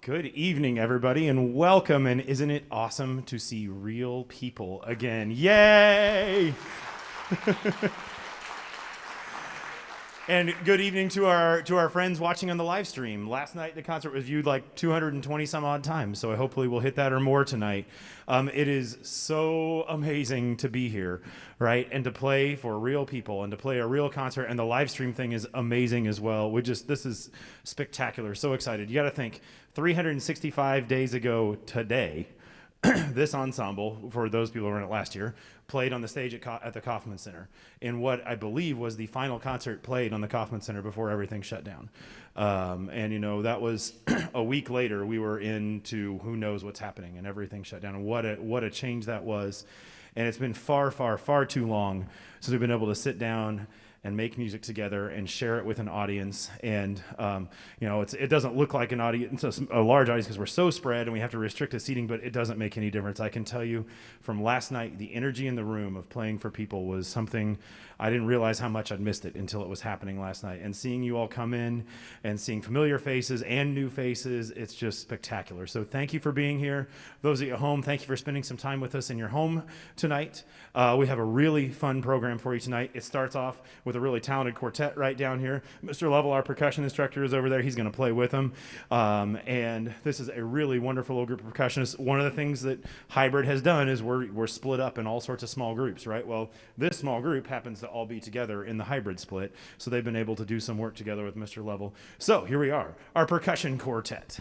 Good evening, everybody, and welcome. And isn't it awesome to see real people again? Yay! And good evening to our friends watching on the live stream. Last night, the concert was viewed like 220 some odd times, so hopefully we'll hit that or more tonight. It is so amazing to be here, right? And to play for real people and to play a real concert. And the live stream thing is amazing as well. This is spectacular. So excited. You got to think, 365 days ago today, this ensemble, for those people who were in it last year, played on the stage at the Kaufman Center in what I believe was the final concert played on the Kaufman Center before everything shut down. And you know, that was a week later. We were into who knows what's happening, and everything shut down. And what a change that was. And it's been far, far, far too long since we've been able to sit down and make music together and share it with an audience. And you know, it doesn't look like an audience, a large audience, because we're so spread and we have to restrict the seating, but it doesn't make any difference. I can tell you from last night, the energy in the room of playing for people was something I didn't realize how much I'd missed it until it was happening last night. And seeing you all come in and seeing familiar faces and new faces, it's just spectacular. So thank you for being here. Those of you at home, thank you for spending some time with us in your home tonight. We have a really fun program for you tonight. It starts off with a really talented quartet right down here. Mr. Lovell, our percussion instructor, is over there. He's going to play with them. And this is a really wonderful little group of percussionists. One of the things that Hybrid has done is we're split up in all sorts of small groups, right? Well, this small group happens to all be together in the Hybrid split, so they've been able to do some work together with Mr. Lovell. So here we are, our percussion quartet.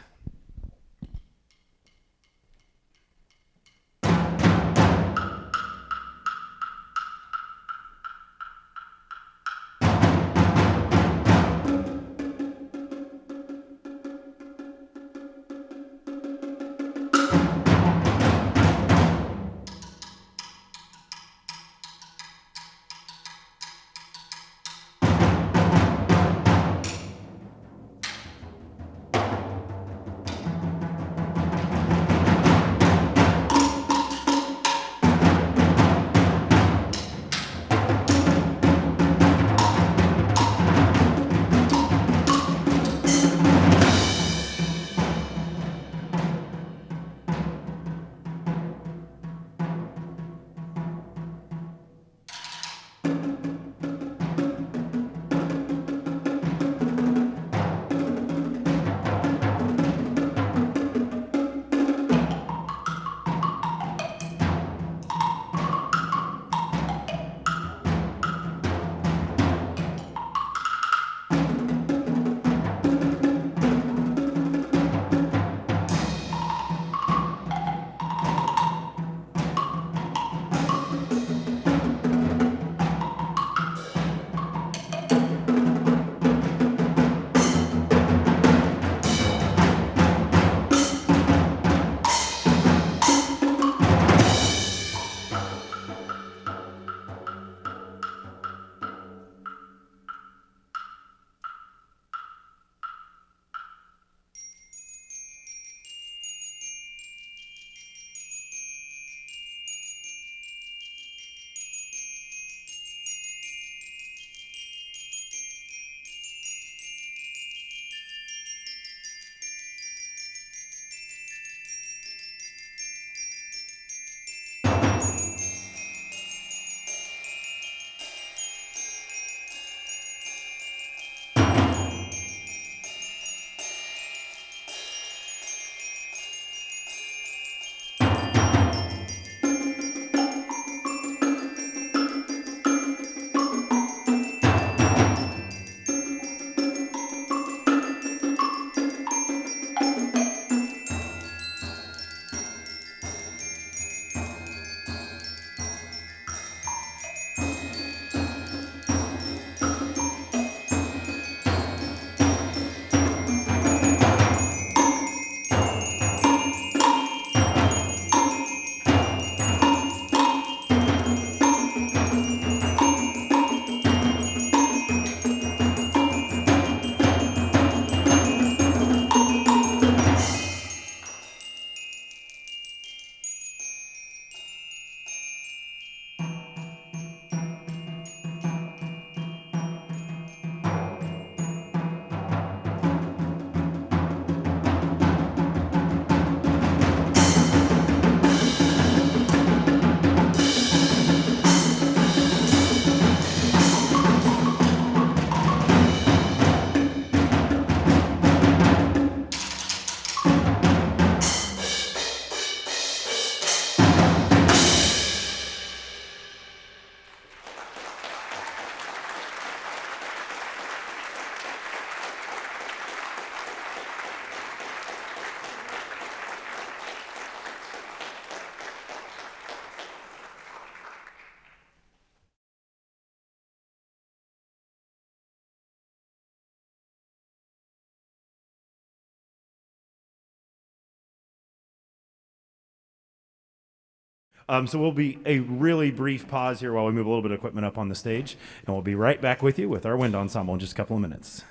So we'll be a really brief pause here while we move a little bit of equipment up on the stage, and we'll be right back with you with our wind ensemble in just a couple of minutes.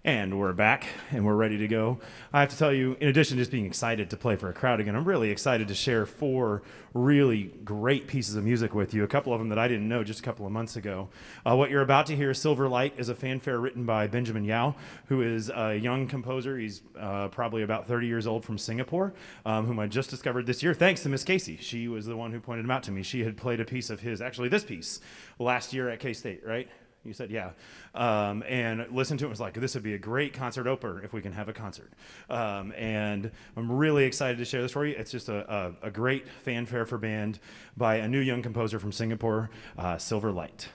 And we're back, and we're ready to go. I have to tell you, in addition to just being excited to play for a crowd again, I'm really excited to share 4 really great pieces of music with you, a couple of them that I didn't know just a couple of months ago. What you're about to hear, Silver Light, is a fanfare written by Benjamin Yao, who is a young composer. He's probably about 30 years old, from Singapore, whom I just discovered this year, thanks to Miss Casey. She was the one who pointed him out to me. She had played a piece of his, actually this piece, last year at K-State, right? You said, yeah. And listened to it and was like, this would be a great concert opener if we can have a concert. And I'm really excited to share this for you. It's just a great fanfare for band by a new young composer from Singapore, Silver Light.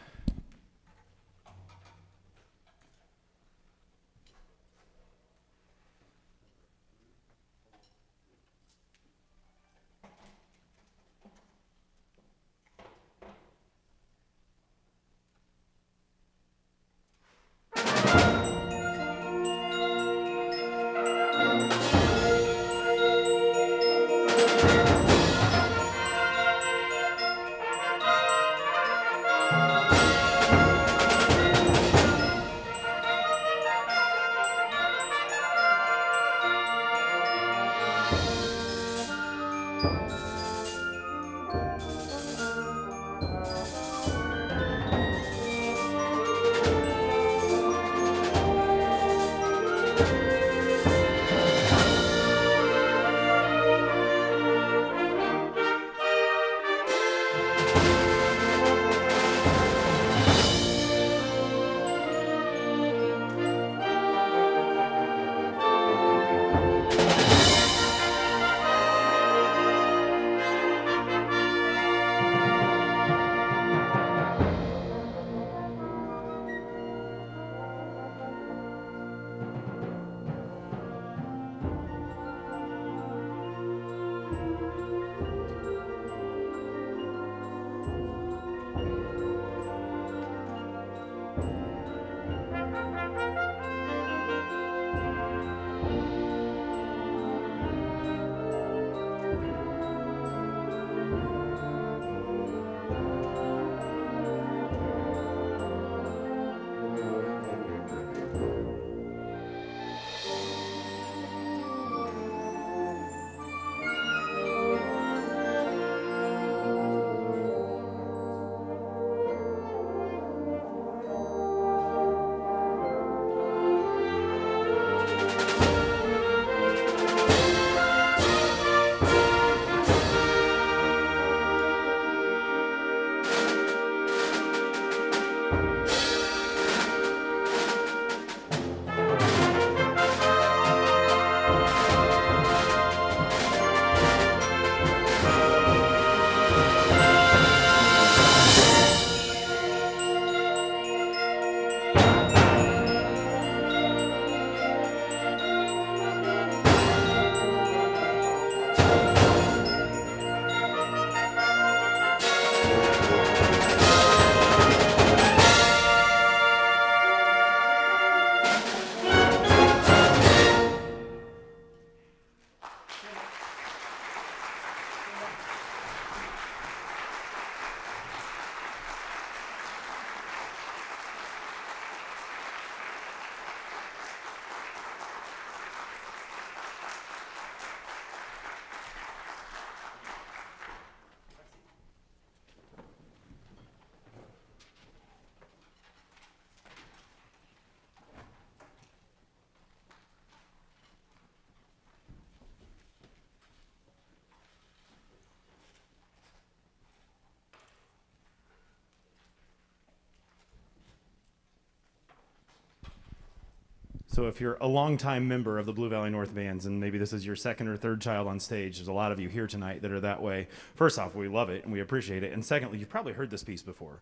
So if you're a longtime member of the Blue Valley North Bands, and maybe this is your second or third child on stage, there's a lot of you here tonight that are that way. First off, we love it and we appreciate it. And secondly, you've probably heard this piece before.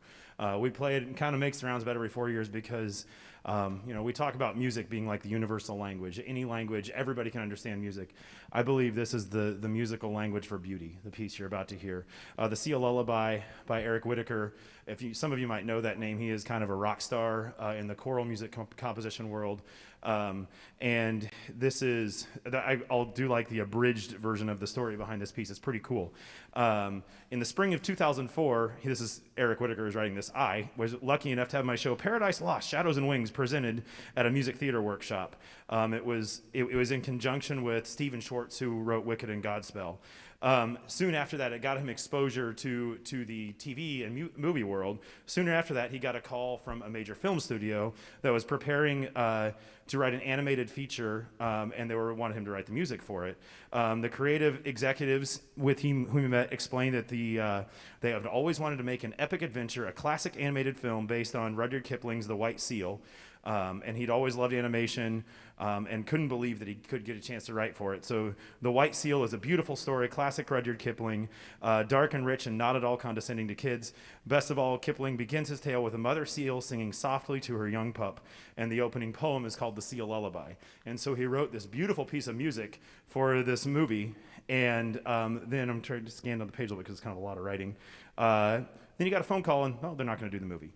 We play it and kind of makes the rounds about every 4 years because we talk about music being like the universal language. Any language, everybody can understand music. I believe this is the musical language for beauty, the piece you're about to hear. The Seal Lullaby by Eric Whitacre. Some of you might know that name. He is kind of a rock star in the choral music composition world. And this is, I'll do like the abridged version of the story behind this piece. It's pretty cool. In the spring of 2004, this is Eric Whitacre is writing this. I was lucky enough to have my show Paradise Lost, Shadows and Wings presented at a music theater workshop. It was in conjunction with Stephen Schwartz, who wrote Wicked and Godspell. Soon after that, it got him exposure to the TV and movie world. Sooner after that, he got a call from a major film studio that was preparing to write an animated feature, and they wanted him to write the music for it. The creative executives with whom he met explained that they had always wanted to make an epic adventure, a classic animated film based on Rudyard Kipling's The White Seal. And he'd always loved animation and couldn't believe that he could get a chance to write for it. So The White Seal is a beautiful story, classic Rudyard Kipling, dark and rich and not at all condescending to kids. Best of all, Kipling begins his tale with a mother seal singing softly to her young pup, and the opening poem is called The Seal Lullaby. And so he wrote this beautiful piece of music for this movie, and then I'm trying to scan on the page a little bit because it's kind of a lot of writing. Then he got a phone call, and they're not going to do the movie.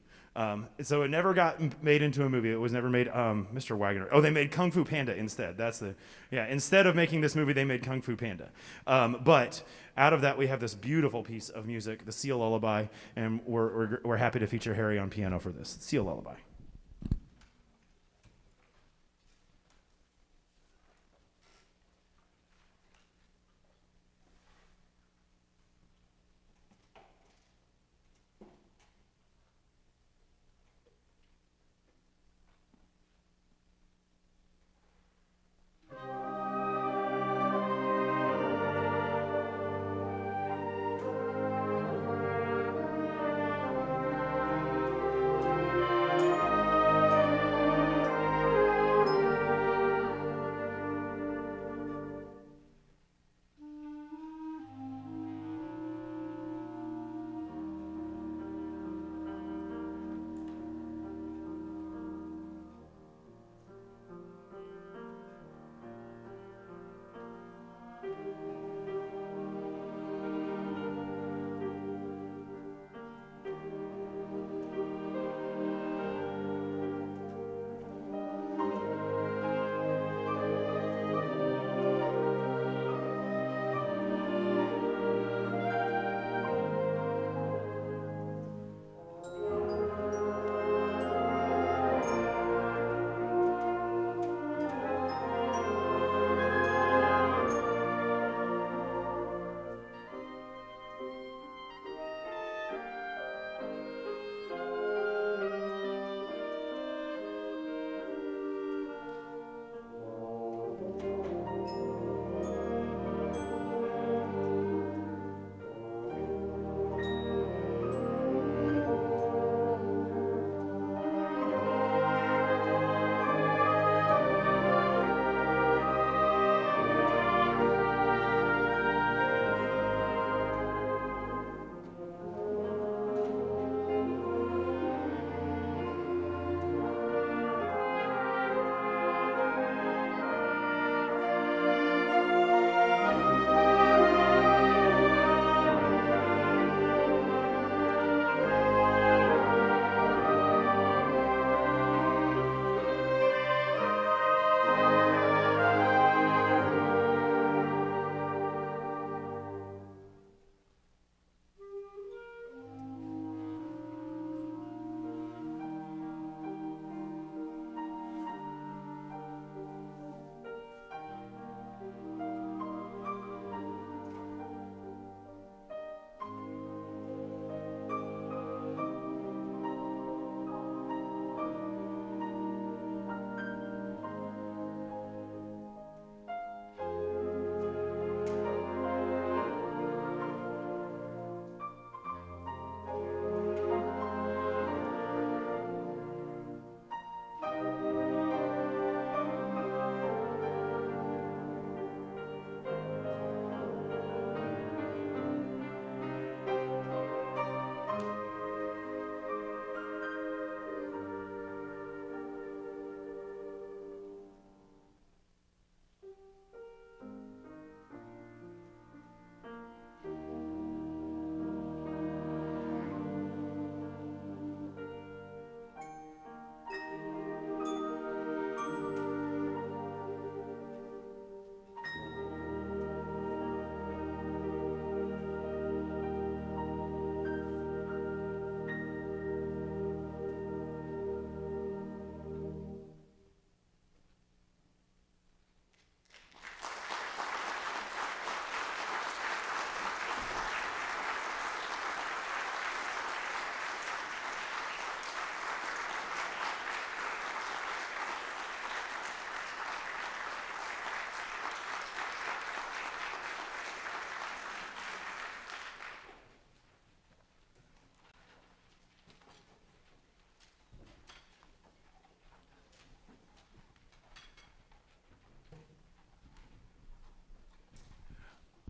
So it never got made into a movie. It was never made, Mr. Wagner. Oh, they made Kung Fu Panda instead. Instead of making this movie, they made Kung Fu Panda. But out of that, we have this beautiful piece of music, the Seal Lullaby, and we're happy to feature Harry on piano for this. Seal Lullaby.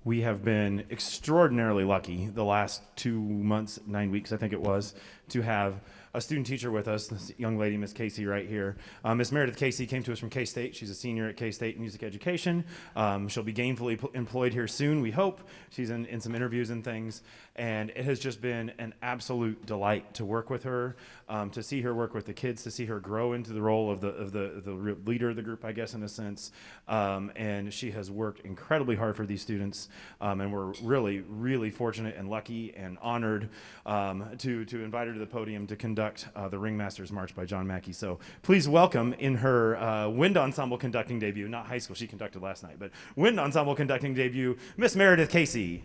We have been extraordinarily lucky the last 2 months, 9 weeks, I think it was, to have a student teacher with us, this young lady, Miss Casey, right here. Miss Meredith Casey came to us from K-State. She's a senior at K-State Music Education. She'll be gainfully employed here soon, we hope. She's in some interviews and things. And it has just been an absolute delight to work with her, to see her work with the kids, to see her grow into the role of the leader of the group, I guess, in a sense. And she has worked incredibly hard for these students. And we're really, really fortunate and lucky and honored to invite her to the podium to conduct the Ringmasters March by John Mackey. So please welcome in her wind ensemble conducting debut, not high school, she conducted last night, but wind ensemble conducting debut, Miss Meredith Casey.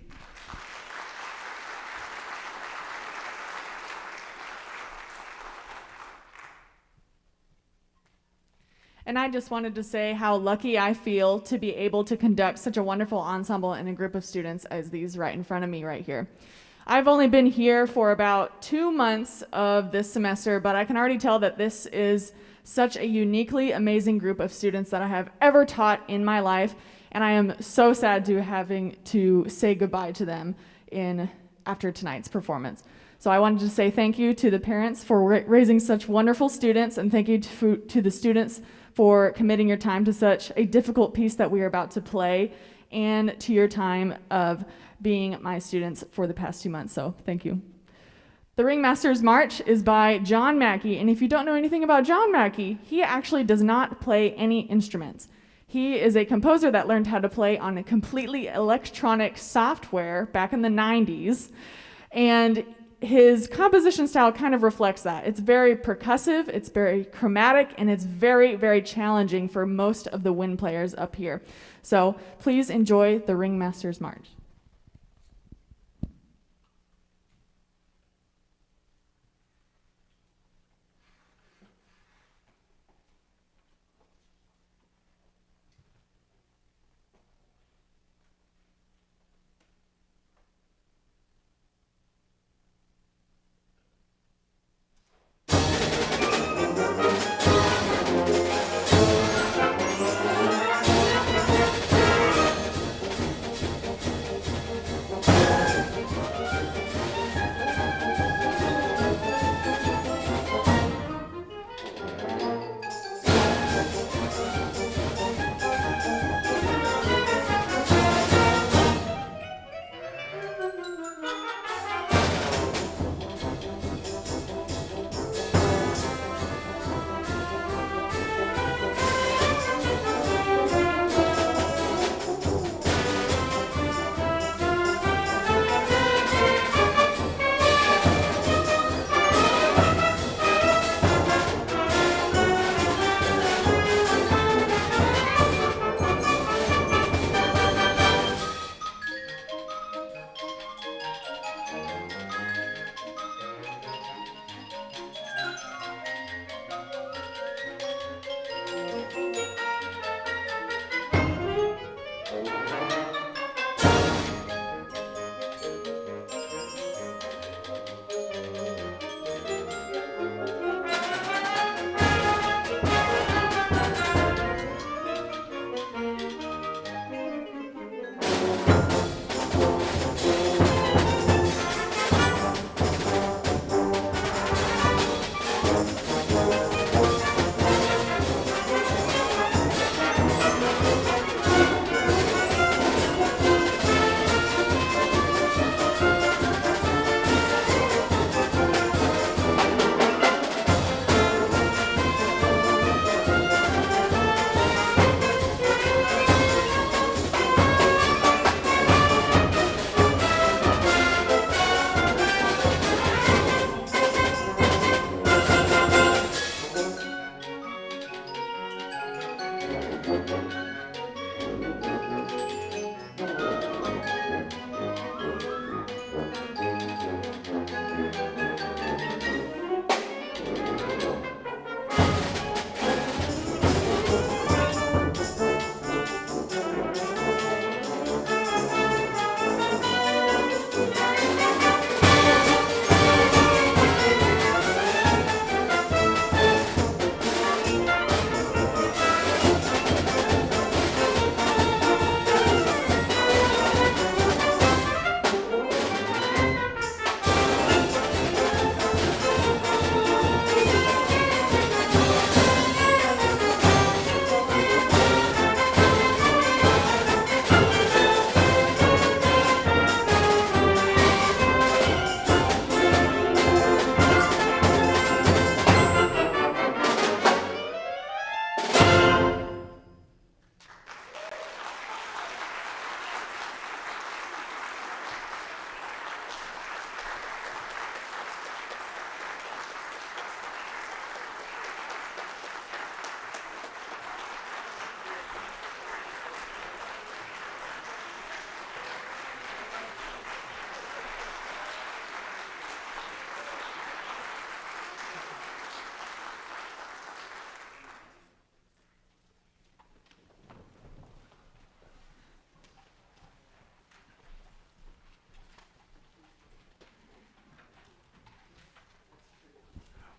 And I just wanted to say how lucky I feel to be able to conduct such a wonderful ensemble and a group of students as these right in front of me right here. I've only been here for about 2 months of this semester, but I can already tell that this is such a uniquely amazing group of students that I have ever taught in my life, and I am so sad to having to say goodbye to them after tonight's performance. So I wanted to say thank you to the parents for raising such wonderful students, and thank you to the students for committing your time to such a difficult piece that we are about to play, and to your time of being my students for the past 2 months. So thank you. The Ringmasters March is by John Mackey, and if you don't know anything about John Mackey, he actually does not play any instruments. He is a composer that learned how to play on a completely electronic software back in the 90s, and his composition style kind of reflects that. It's very percussive, it's very chromatic, and it's very, very challenging for most of the wind players up here. So please enjoy the Ringmasters March.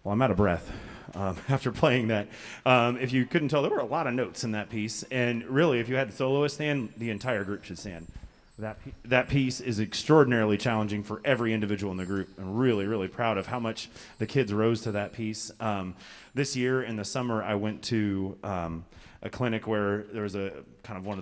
Well, I'm out of breath after playing that. If you couldn't tell, there were a lot of notes in that piece. And really, if you had the soloist stand, the entire group should stand. That piece is extraordinarily challenging for every individual in the group. I'm really, really proud of how much the kids rose to that piece. This year in the summer, I went to a clinic where there was a kind of one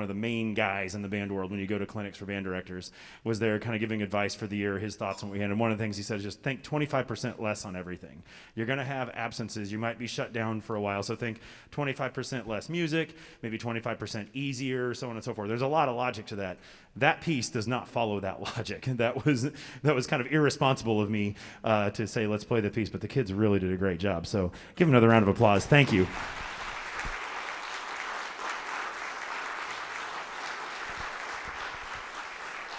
of the main guys in the band world when you go to clinics for band directors was there kind of giving advice for the year, his thoughts on what we had. And one of the things he said is just think 25% less on everything. You're going to have absences. You might be shut down for a while. So think 25% less music, maybe 25% easier, so on and so forth. There's a lot of logic to that. That piece does not follow that logic. That was kind of irresponsible of me to say, let's play the piece. But the kids really did a great job. So give them another round of applause. Thank you.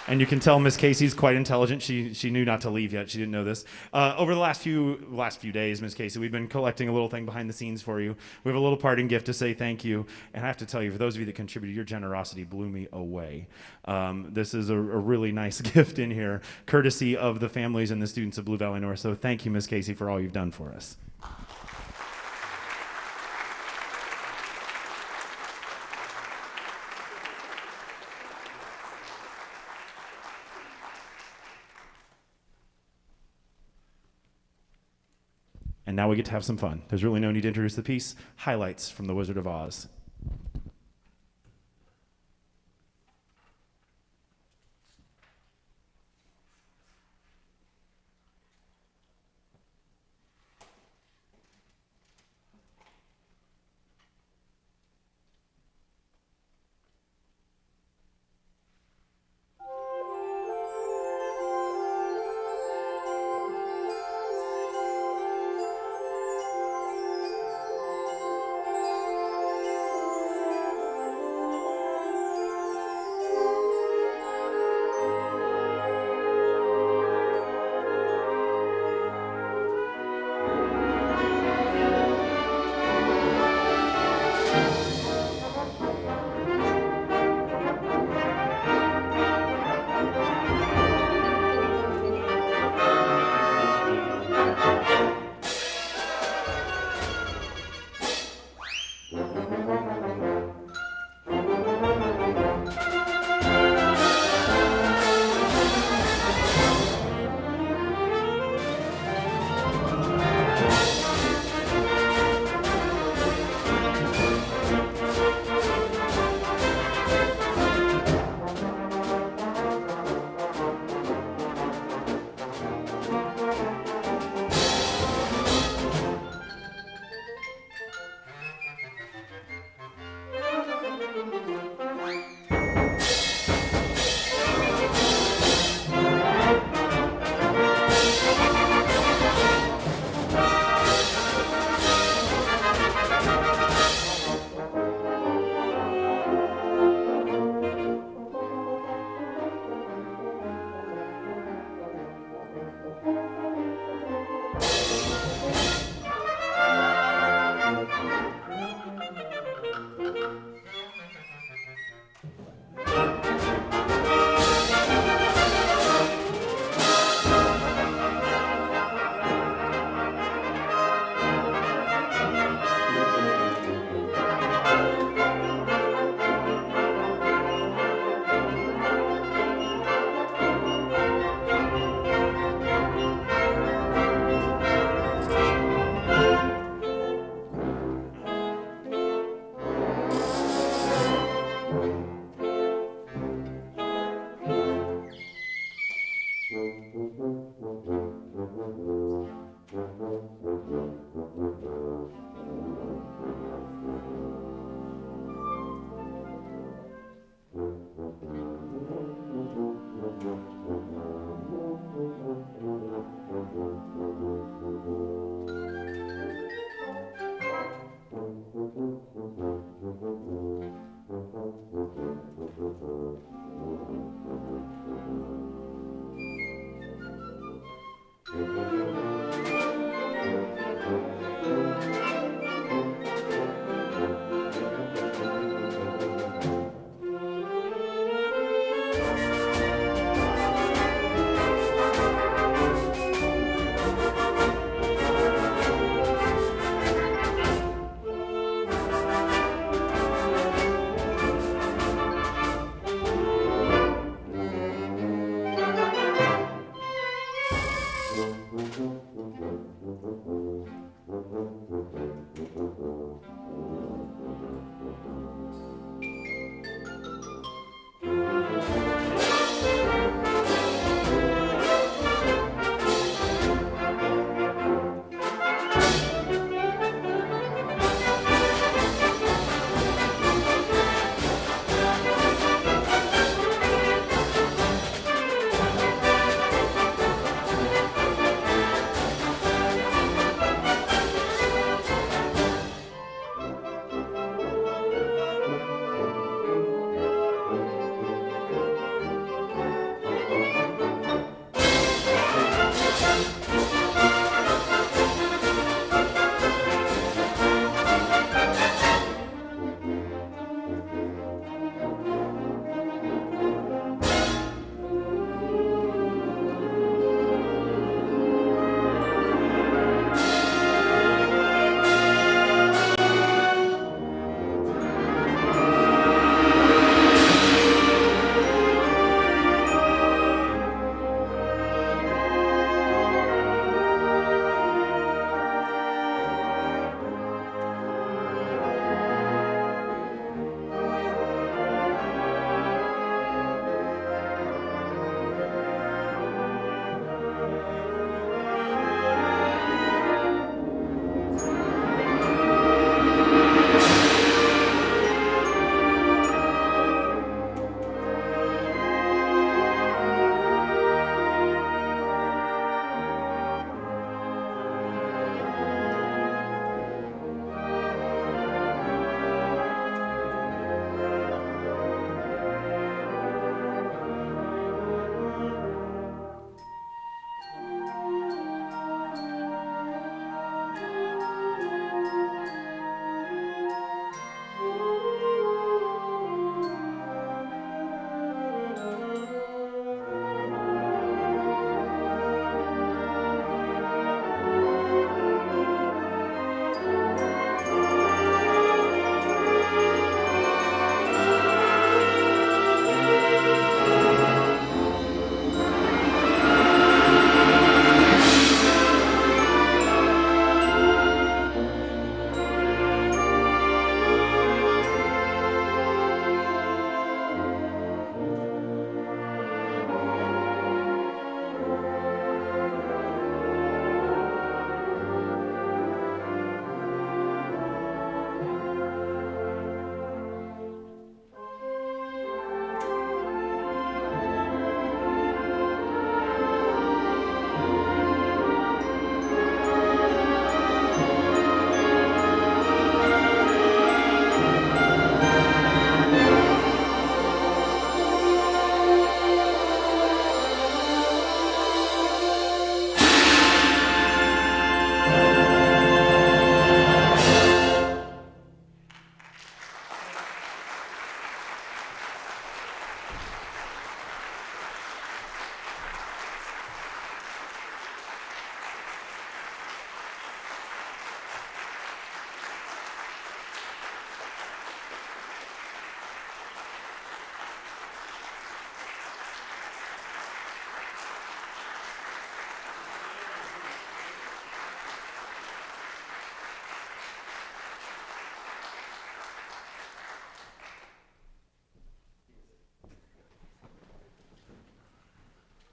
And you can tell Miss Casey's quite intelligent. She knew not to leave yet. She didn't know this. Over the last few days, Miss Casey, we've been collecting a little thing behind the scenes for you. We have a little parting gift to say thank you. And I have to tell you, for those of you that contributed, your generosity blew me away. This is a really nice gift in here, courtesy of the families and the students of Blue Valley North. So thank you, Miss Casey, for all you've done for us. And now we get to have some fun. There's really no need to introduce the piece. Highlights from The Wizard of Oz.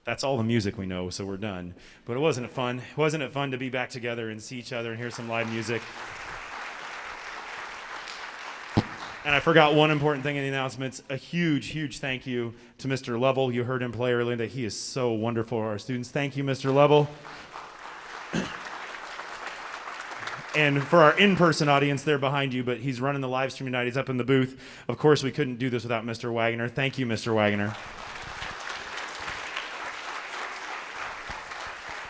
That's all the music we know, so we're done. But wasn't it fun? Wasn't it fun to be back together and see each other and hear some live music? And I forgot one important thing in the announcements. A huge, huge thank you to Mr. Lovell. You heard him play earlier. He is so wonderful for our students. Thank you, Mr. Lovell. And for our in-person audience, they're behind you, but he's running the live stream tonight. He's up in the booth. Of course, we couldn't do this without Mr. Wagner. Thank you, Mr. Wagner.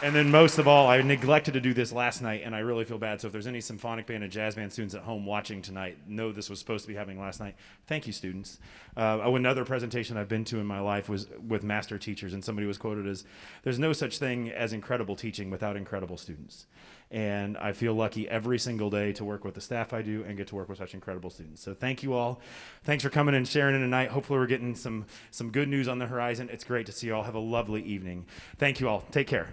And then most of all, I neglected to do this last night, and I really feel bad. So if there's any symphonic band and jazz band students at home watching tonight, know this was supposed to be happening last night. Thank you, students. Another presentation I've been to in my life was with master teachers, and somebody was quoted as, "There's no such thing as incredible teaching without incredible students." And I feel lucky every single day to work with the staff I do and get to work with such incredible students. So thank you all. Thanks for coming and sharing in tonight. Hopefully we're getting some good news on the horizon. It's great to see you all. Have a lovely evening. Thank you all. Take care.